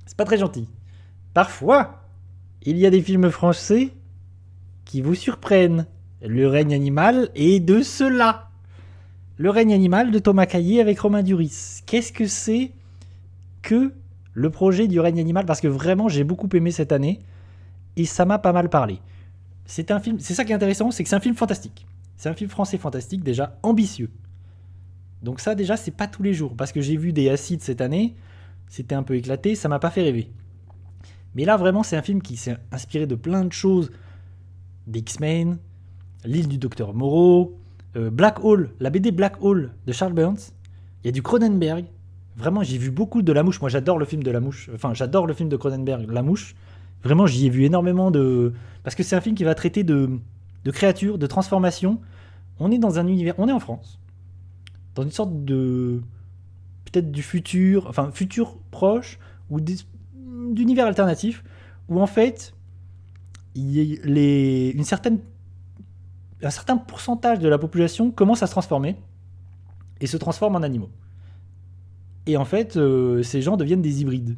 C'est pas très gentil. Parfois, il y a des films français qui vous surprennent. Le règne animal est de cela. Le règne animal de Thomas Caillet avec Romain Duris. Qu'est-ce que c'est que le projet du règne animal? Parce que vraiment, j'ai beaucoup aimé cette année et ça m'a pas mal parlé. C'est un film, c'est ça qui est intéressant, c'est que c'est un film fantastique. C'est un film français fantastique, déjà ambitieux. Donc ça, déjà, c'est pas tous les jours. Parce que j'ai vu des acides cette année, c'était un peu éclaté, ça m'a pas fait rêver. Mais là, vraiment, c'est un film qui s'est inspiré de plein de choses. D'X-Men, L'île du docteur Moreau, Black Hole, la BD Black Hole de Charles Burns. Il y a du Cronenberg. Vraiment, j'ai vu beaucoup de La Mouche. Moi, j'adore le film de La Mouche. Enfin, j'adore le film de Cronenberg, La Mouche. Vraiment, j'y ai vu énormément de... Parce que c'est un film qui va traiter de créatures, de transformations. On est dans un univers... On est en France. Dans une sorte de... Peut-être du futur... Enfin, futur proche. Ou d'univers alternatif. Où, en fait, une certaine un certain pourcentage de la population commence à se transformer et se transforme en animaux. Et en fait, ces gens deviennent des hybrides.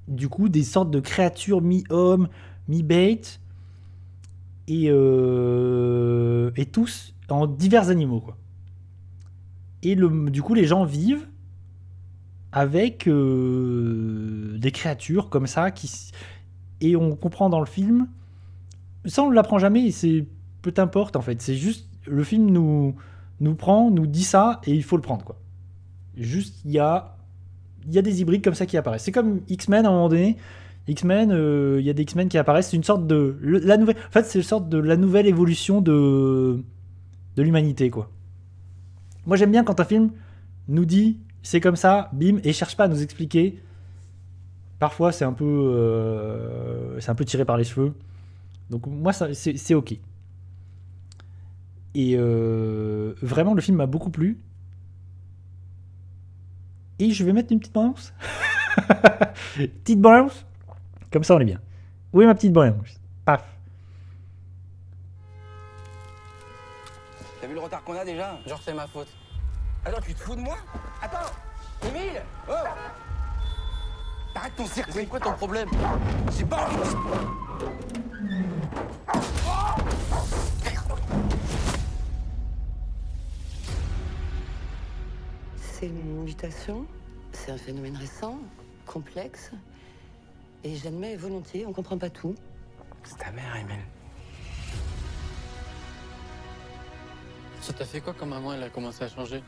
Du coup, des sortes de créatures mi-homme, mi-bête, et tous en divers animaux, quoi. Et du coup, les gens vivent avec des créatures comme ça, et on comprend dans le film, ça on ne l'apprend jamais, et c'est peu importe en fait, c'est juste, le film nous prend, nous dit ça, et il faut le prendre, quoi. Juste, il y a des hybrides comme ça qui apparaissent. C'est comme X-Men à un moment donné. X-Men, il y a des X-Men qui apparaissent. C'est une sorte de la nouvelle. En fait, c'est une sorte de la nouvelle évolution de l'humanité, quoi. Moi, j'aime bien quand un film nous dit c'est comme ça, bim, et cherche pas à nous expliquer. Parfois, c'est un peu tiré par les cheveux. Donc moi, c'est ok. Et vraiment, le film m'a beaucoup plu. Et je vais mettre une petite bande-annonce. Petite bande-annonce. Comme ça, on est bien. Où est ma petite bande-annonce? Paf. T'as vu le retard qu'on a déjà? Genre c'est ma faute. Attends, tu te fous de moi? Attends! Émile! Oh! T'arrêtes ton cirque! C'est quoi ton problème? J'ai pas envie de... C'est une mutation, c'est un phénomène récent, complexe, et j'admets volontiers, on comprend pas tout. C'est ta mère, Émile. Ça t'a fait quoi quand maman elle a commencé à changer?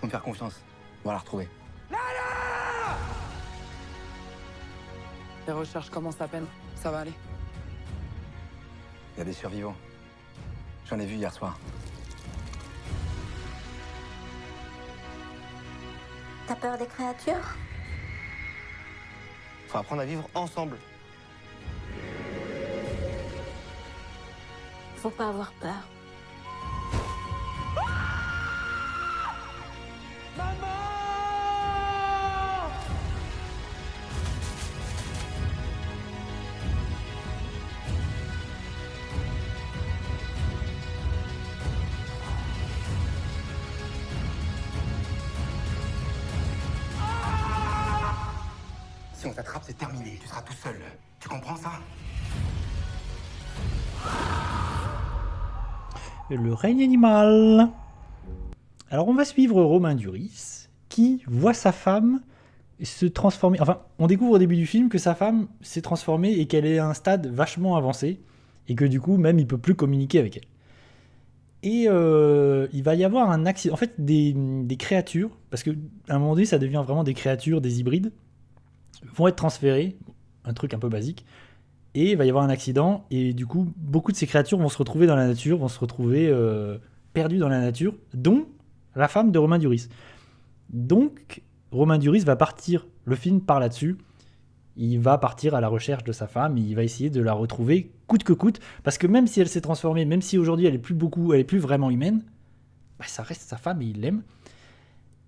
Faut me faire confiance. On va la retrouver. Les recherches commencent à peine. Ça va aller. Il y a des survivants. J'en ai vu hier soir. T'as peur des créatures? Faut apprendre à vivre ensemble. Faut pas avoir peur. Si on t'attrape, c'est terminé. Tu seras tout seul. Tu comprends ça? Le règne animal. Alors, on va suivre Romain Duris, qui voit sa femme se transformer. Enfin, on découvre au début du film que sa femme s'est transformée et qu'elle est à un stade vachement avancé, et que du coup, même, il peut plus communiquer avec elle. Et il va y avoir un accident. En fait, des créatures, parce qu'à un moment donné, ça devient vraiment des créatures, des hybrides, vont être transférées, un truc un peu basique, et il va y avoir un accident, et du coup, beaucoup de ces créatures vont se retrouver dans la nature, vont se retrouver perdues dans la nature, dont la femme de Romain Duris. Donc, Romain Duris va partir, le film part là-dessus, il va partir à la recherche de sa femme, et il va essayer de la retrouver coûte que coûte, parce que même si elle s'est transformée, même si aujourd'hui elle est plus vraiment humaine, bah, ça reste sa femme et il l'aime.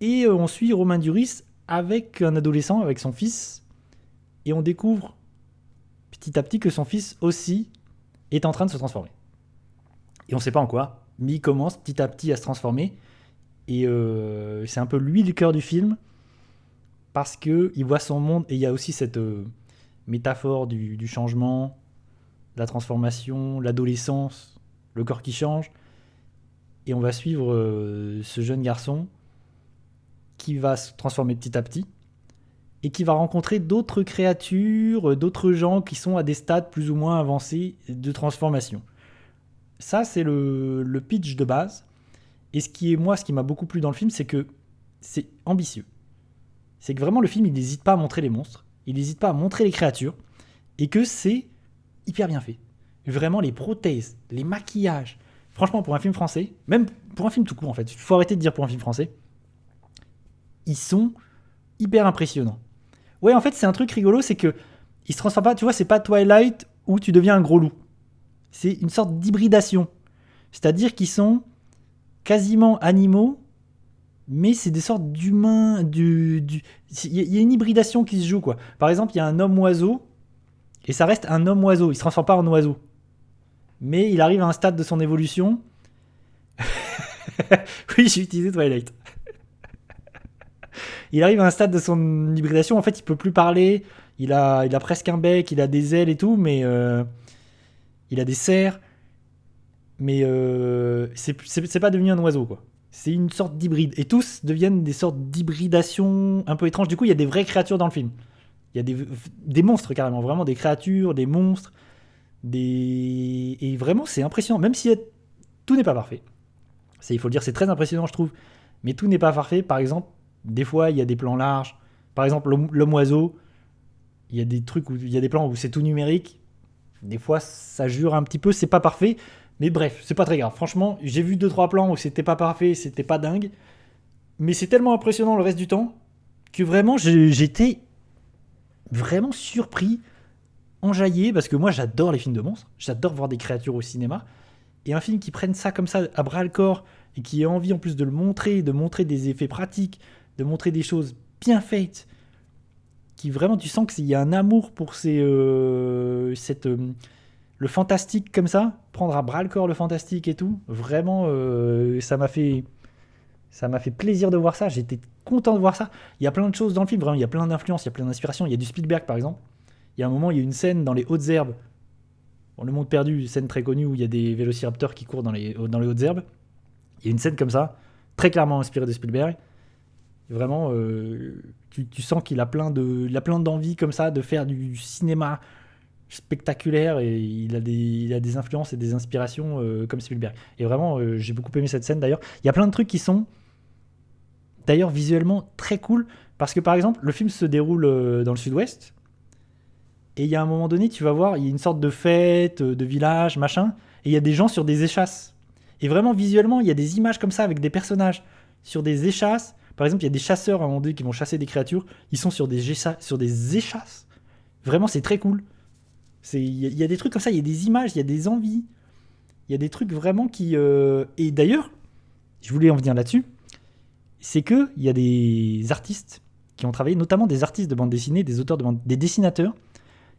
Et on suit Romain Duris avec un adolescent, avec son fils, et on découvre petit à petit que son fils aussi est en train de se transformer. Et on ne sait pas en quoi, mais il commence petit à petit à se transformer, et c'est un peu lui le cœur du film. parce qu'il voit son monde, et il y a aussi cette métaphore du changement, la transformation, l'adolescence, le corps qui change. Et on va suivre ce jeune garçon qui va se transformer petit à petit et qui va rencontrer d'autres créatures, d'autres gens qui sont à des stades plus ou moins avancés de transformation. Ça, c'est le pitch de base. Et ce qui m'a beaucoup plu dans le film, c'est que c'est ambitieux. C'est que vraiment, le film, il n'hésite pas à montrer les monstres, il n'hésite pas à montrer les créatures, et que c'est hyper bien fait. Vraiment, les prothèses, les maquillages. Franchement, pour un film français, même pour un film tout court, en fait, il faut arrêter de dire pour un film français, ils sont hyper impressionnants. Ouais, en fait, c'est un truc rigolo, c'est que ils se transforment pas, tu vois, c'est pas Twilight où tu deviens un gros loup. C'est une sorte d'hybridation. C'est-à-dire qu'ils sont quasiment animaux, mais c'est des sortes d'humains. Il y a une hybridation qui se joue, quoi. Par exemple, il y a un homme-oiseau, et ça reste un homme-oiseau. Il se transforme pas en oiseau. Mais il arrive à un stade de son évolution. Oui, j'ai utilisé Twilight. Il arrive à un stade de son hybridation. En fait, il peut plus parler. Il a presque un bec, il a des ailes et tout, mais il a des serres. Mais c'est pas devenu un oiseau, quoi. C'est une sorte d'hybride. Et tous deviennent des sortes d'hybridation un peu étranges. Du coup, il y a des vraies créatures dans le film. Il y a des monstres, carrément. Vraiment, des créatures, des monstres. Et vraiment, c'est impressionnant. Même si tout n'est pas parfait. Il faut le dire, c'est très impressionnant, je trouve. Mais tout n'est pas parfait. Par exemple, des fois, il y a des plans larges. Par exemple, l'homme-oiseau. Il y a des trucs il y a des plans où c'est tout numérique. Des fois, ça jure un petit peu. C'est pas parfait. Mais bref, c'est pas très grave. Franchement, j'ai vu 2-3 plans où c'était pas parfait, c'était pas dingue. Mais c'est tellement impressionnant le reste du temps que vraiment, j'étais vraiment surpris, enjaillé, parce que moi, j'adore les films de monstres. J'adore voir des créatures au cinéma. Et un film qui prenne ça comme ça à bras le corps et qui ait envie en plus de le montrer, de montrer des effets pratiques, de montrer des choses bien faites, qui vraiment, tu sens qu'il y a un amour pour le fantastique comme ça, prendre à bras le corps le fantastique et tout, vraiment, ça m'a fait plaisir de voir ça, j'étais content de voir ça. Il y a plein de choses dans le film, vraiment, il y a plein d'influences, il y a plein d'inspirations, il y a du Spielberg par exemple. Il y a un moment, il y a une scène dans les hautes herbes, dans Le Monde Perdu, une scène très connue où il y a des vélociraptors qui courent dans les hautes herbes. Il y a une scène comme ça, très clairement inspirée de Spielberg. Et vraiment, tu sens qu'il a plein d'envie comme ça de faire du cinéma spectaculaire, et il a des influences et des inspirations comme Spielberg. Et vraiment, j'ai beaucoup aimé cette scène d'ailleurs. Il y a plein de trucs qui sont d'ailleurs visuellement très cool, parce que par exemple, le film se déroule dans le sud-ouest, et il y a un moment donné, tu vas voir, il y a une sorte de fête, de village, machin, et il y a des gens sur des échasses. Et vraiment, visuellement, il y a des images comme ça avec des personnages sur des échasses. Par exemple, il y a des chasseurs à un moment donné qui vont chasser des créatures. Ils sont sur des échasses. Vraiment, c'est très cool. Il y a des trucs comme ça, il y a des images, il y a des envies. Il y a des trucs vraiment qui... Et d'ailleurs, je voulais en venir là-dessus, c'est qu'il y a des artistes qui ont travaillé, notamment des artistes de bande dessinée, des dessinateurs,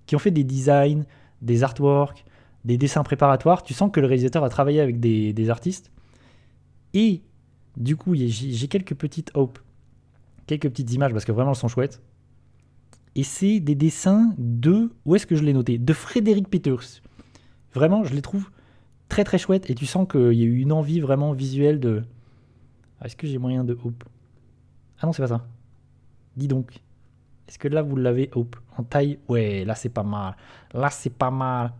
qui ont fait des designs, des artworks, des dessins préparatoires. Tu sens que le réalisateur a travaillé avec des artistes. Et du coup, j'ai quelques petites images, parce que vraiment elles sont chouettes. Et c'est des dessins où est-ce que je l'ai noté ? De Frédéric Peters. Vraiment, je les trouve très très chouettes, et tu sens qu'il y a eu une envie vraiment visuelle de... Est-ce que j'ai moyen de Hope ? Ah non, c'est pas ça. Dis donc. Est-ce que là vous l'avez Hope en taille ? Ouais, là c'est pas mal. Là c'est pas mal.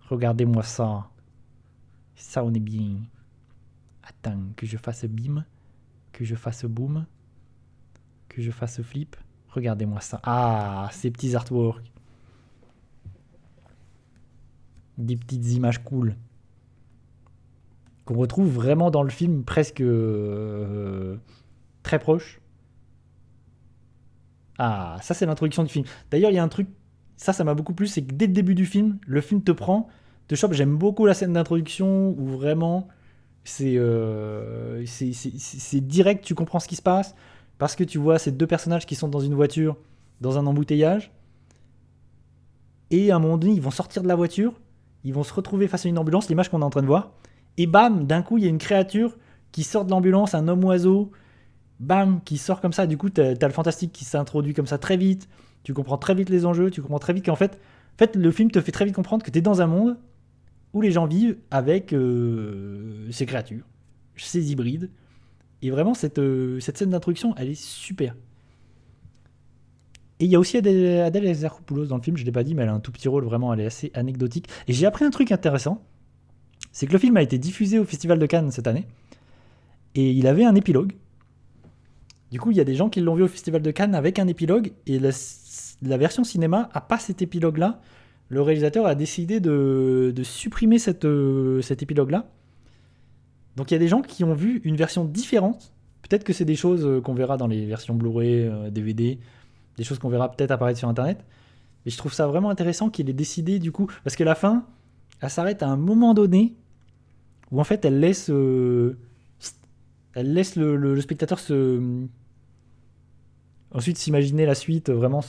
Regardez-moi ça. Ça, on est bien. Attends, que je fasse bim, que je fasse boom, que je fasse flip. Regardez-moi ça. Ah, ces petits artworks. Des petites images cool. Qu'on retrouve vraiment dans le film, presque très proche. Ah, ça c'est l'introduction du film. D'ailleurs, il y a un truc, ça m'a beaucoup plu, c'est que dès le début du film, le film te te chope. J'aime beaucoup la scène d'introduction où vraiment c'est direct, tu comprends ce qui se passe, parce que tu vois ces deux personnages qui sont dans une voiture, dans un embouteillage, et à un moment donné, ils vont sortir de la voiture, ils vont se retrouver face à une ambulance, l'image qu'on est en train de voir, et bam, d'un coup, il y a une créature qui sort de l'ambulance, un homme-oiseau, bam, qui sort comme ça. Du coup, t'as le fantastique qui s'introduit comme ça très vite. Tu comprends très vite les enjeux. Tu comprends très vite qu'en fait, le film te fait très vite comprendre que t'es dans un monde où les gens vivent avec ces créatures, ces hybrides. Et vraiment, cette scène d'introduction, elle est super. Et il y a aussi Adèle Exarchopoulos dans le film, je ne l'ai pas dit, mais elle a un tout petit rôle, vraiment, elle est assez anecdotique. Et j'ai appris un truc intéressant, c'est que le film a été diffusé au Festival de Cannes cette année, et il avait un épilogue. Du coup, il y a des gens qui l'ont vu au Festival de Cannes avec un épilogue, et la version cinéma n'a pas cet épilogue-là. Le réalisateur a décidé de supprimer cet épilogue-là. Donc il y a des gens qui ont vu une version différente. Peut-être que c'est des choses qu'on verra dans les versions Blu-ray, DVD, des choses qu'on verra peut-être apparaître sur Internet. Mais je trouve ça vraiment intéressant qu'il ait décidé du coup... Parce que la fin, elle s'arrête à un moment donné où en fait elle laisse le spectateur ensuite s'imaginer la suite, vraiment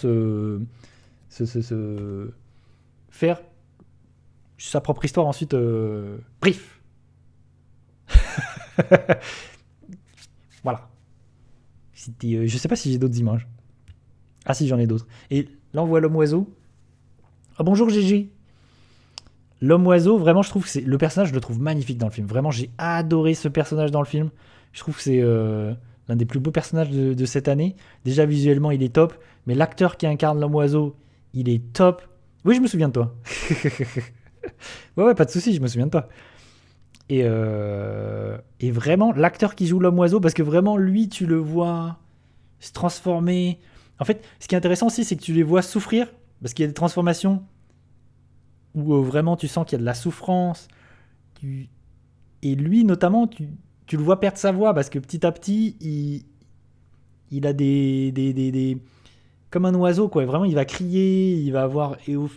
faire sa propre histoire ensuite. Brief. Voilà. Je sais pas si j'ai d'autres images. Ah si, j'en ai d'autres. Et là, on voit l'homme oiseau. Ah bonjour GG. L'homme oiseau, vraiment, je trouve que c'est le personnage, je le trouve magnifique dans le film. Vraiment, j'ai adoré ce personnage dans le film. Je trouve que c'est l'un des plus beaux personnages de cette année. Déjà, visuellement, il est top. Mais l'acteur qui incarne l'homme oiseau, il est top. Oui, je me souviens de toi. ouais, pas de souci, je me souviens de toi. Et vraiment, l'acteur qui joue l'homme oiseau, parce que vraiment, lui, tu le vois se transformer. En fait, ce qui est intéressant aussi, c'est que tu les vois souffrir, parce qu'il y a des transformations où vraiment tu sens qu'il y a de la souffrance. Et lui, notamment, tu le vois perdre sa voix, parce que petit à petit, il a des... Comme un oiseau, quoi. Vraiment, il va crier, il va avoir... Et au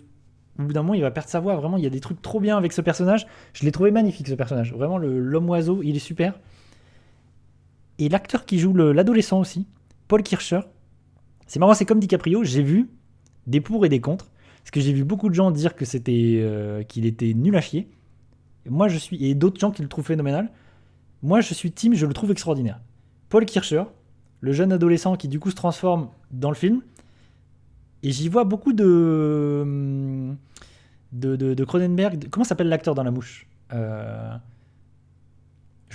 bout d'un moment, il va perdre sa voix. Vraiment, il y a des trucs trop bien avec ce personnage. Je l'ai trouvé magnifique, ce personnage. Vraiment, l'homme oiseau, il est super. Et l'acteur qui joue l'adolescent aussi, Paul Kircher, c'est marrant, c'est comme DiCaprio, j'ai vu des pour et des contre, parce que j'ai vu beaucoup de gens dire que qu'il était nul à chier. Et d'autres gens qui le trouvent phénoménal. Moi, je suis team, je le trouve extraordinaire. Paul Kircher, le jeune adolescent qui du coup se transforme dans le film, et j'y vois beaucoup de Cronenberg. Comment s'appelle l'acteur dans La Mouche ? Je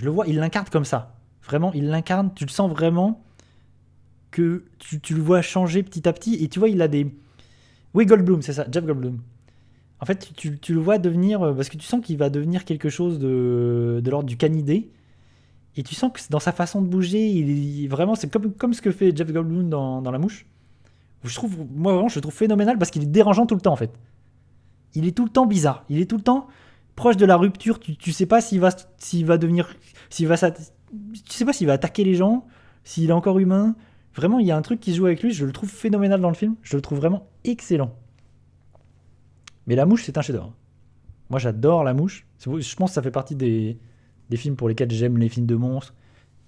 le vois, il l'incarne comme ça. Vraiment, il l'incarne, tu le sens vraiment que tu le vois changer petit à petit, et tu vois, il a des... Oui, Goldblum, c'est ça, Jeff Goldblum. En fait, tu le vois devenir... Parce que tu sens qu'il va devenir quelque chose de l'ordre du canidé, et tu sens que dans sa façon de bouger, vraiment, c'est comme ce que fait Jeff Goldblum dans La Mouche. Moi, vraiment, je le trouve phénoménal, parce qu'il est dérangeant tout le temps, en fait. Il est tout le temps bizarre. Il est tout le temps proche de la rupture. Tu sais pas s'il va devenir... tu sais pas s'il va attaquer les gens, s'il est encore humain. Vraiment, il y a un truc qui se joue avec lui, je le trouve phénoménal dans le film, je le trouve vraiment excellent. Mais La Mouche, c'est un chef-d'œuvre. Moi, j'adore La Mouche. Je pense que ça fait partie des films pour lesquels j'aime les films de monstres,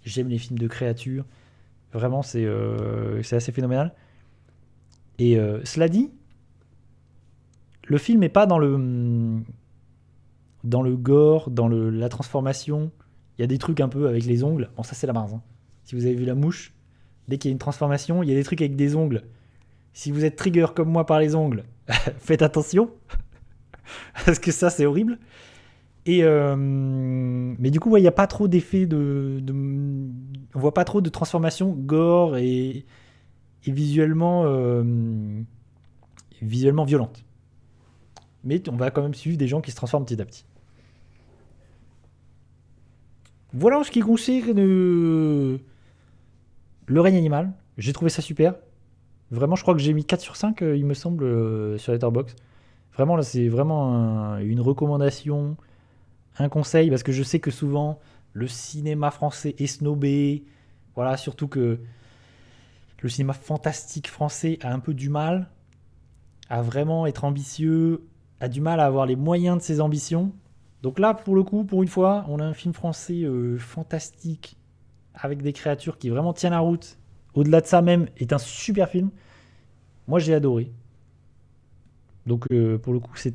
j'aime les films de créatures. Vraiment, c'est assez phénoménal. Et cela dit, le film n'est pas dans le gore, dans la transformation. Il y a des trucs un peu avec les ongles. Bon, ça, c'est la base. Hein. Si vous avez vu La Mouche, dès qu'il y a une transformation, il y a des trucs avec des ongles. Si vous êtes trigger comme moi par les ongles, faites attention. Parce que ça, c'est horrible. Et mais du coup, ouais, il n'y a pas trop d'effets on voit pas trop de transformation gore et visuellement violente. Mais on va quand même suivre des gens qui se transforment petit à petit. Voilà en ce qui concerne le règne animal. J'ai trouvé ça super. Vraiment, je crois que j'ai mis 4 sur 5, il me semble, sur Letterboxd. Vraiment, là, c'est vraiment une recommandation, un conseil, parce que je sais que souvent, le cinéma français est snobé. Voilà, surtout que le cinéma fantastique français a un peu du mal à vraiment être ambitieux, a du mal à avoir les moyens de ses ambitions. Donc là, pour le coup, pour une fois, on a un film français fantastique, avec des créatures qui vraiment tiennent la route. Au-delà de ça même, est un super film. Moi, j'ai adoré. Donc, pour le coup, c'est un